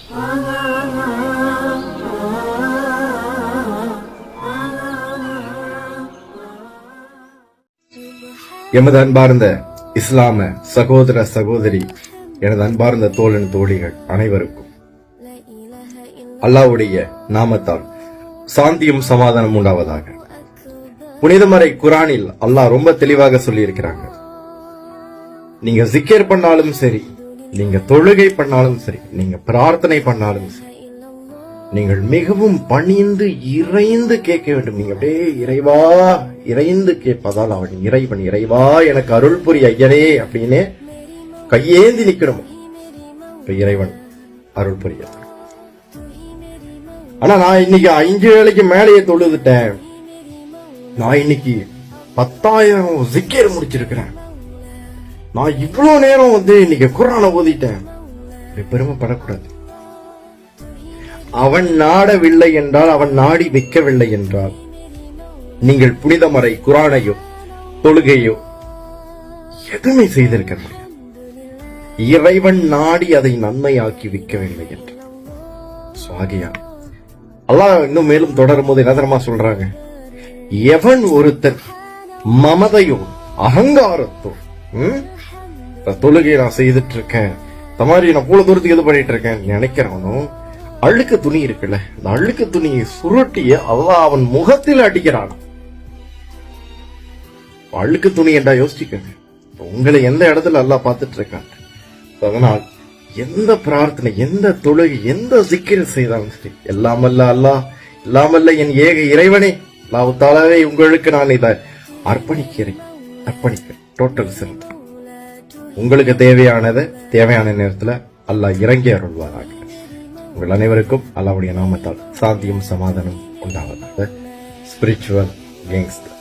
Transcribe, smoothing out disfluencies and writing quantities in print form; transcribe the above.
எமது அன்பார்ந்த இஸ்லாம சகோதர சகோதரி, எனது அன்பார்ந்த தோழன் தோழிகள் அனைவருக்கும் அல்லாஹ்வுடைய நாமத்தால் சாந்தியும் சமாதானம் உண்டாவதாக. புனிதமறை குரானில் அல்லாஹ் ரொம்ப தெளிவாக சொல்லி இருக்கிறாங்க. நீங்க ஜிக்கர் பண்ணாலும் சரி, நீங்க தொழுகை பண்ணாலும் சரி, நீங்க பிரார்த்தனை பண்ணாலும் சரி, நீங்கள் மிகவும் பணிந்து இறைந்து கேட்க வேண்டும். நீங்க அப்படியே இறைவா இறைந்து கேட்பதால் அவன் இறைவன் இறைவா எனக்கு அருள் புரி ஐயனே அப்படின்னு கையேந்தி நிக்கணும். இறைவன் அருள் புரிய. ஆனா நான் இன்னைக்கு 5 வேளைக்கு மேலேயே தொழுதுட்டேன், நான் இன்னைக்கு 10,000 ஜிக்கர் முடிச்சிருக்கிறேன், நான் இவ்வளவு நேரம் இன்னைக்கு குர்ஆனை ஓதிட்டேன், பெருமைப்படக்கூடாது. அவன் நாடவில்லை என்றால், அவன் நாடி வைக்கவில்லை என்றால், நீங்கள் புனிதமறை குர்ஆனையோ தொழுகையோ எதுவுமே செய்திருக்க முடியாது. இறைவன் நாடி அதை நன்மையாக்கி வைக்கவில்லை என்று சுவாகியா அல்லாஹ் இன்னும் மேலும் தொடரும் போது என்ன தெரியுமா சொல்றாங்க? எவன் ஒருத்தன் மமதையோ அகங்காரத்தோ தொழுகையை நான் செய்துட்டு இருக்கேன், இந்த மாதிரி நான் போல தூரத்துக்கு எது பண்ணிட்டு இருக்கேன் நினைக்கிறவனும் அழுக்கு துணி இருக்குல்ல, அந்த அழுக்கு துணியை சுருட்டிய அல்லாஹ் அவன் முகத்தில் அடிக்கிறான். அழுக்கு துணி என்றா யோசிச்சுக்கங்க, உங்களை எந்த இடத்துல அல்லாஹ் பார்த்துட்டு இருக்காங்க. அதனால் எந்த பிரார்த்தனை, எந்த தொழுகை, எந்த சிக்கிர செய்தாலும் சரி, எல்லாமல்ல அல்லாஹ், எல்லாமல்ல என் ஏக இறைவனே அல்லாஹ் தஆலாவே உங்களுக்கு நான் இதை அர்ப்பணிக்கிறேன். டோட்டல் சிறந்த உங்களுக்கு தேவையான நேரத்துல அல்லாஹ் இறங்கி அருள்வாராக. உங்கள் அனைவருக்கும் அல்லாஹ்வுடைய நாமத்தால் சாந்தியும் சமாதானம் உண்டாவதாக. Spiritual gangster.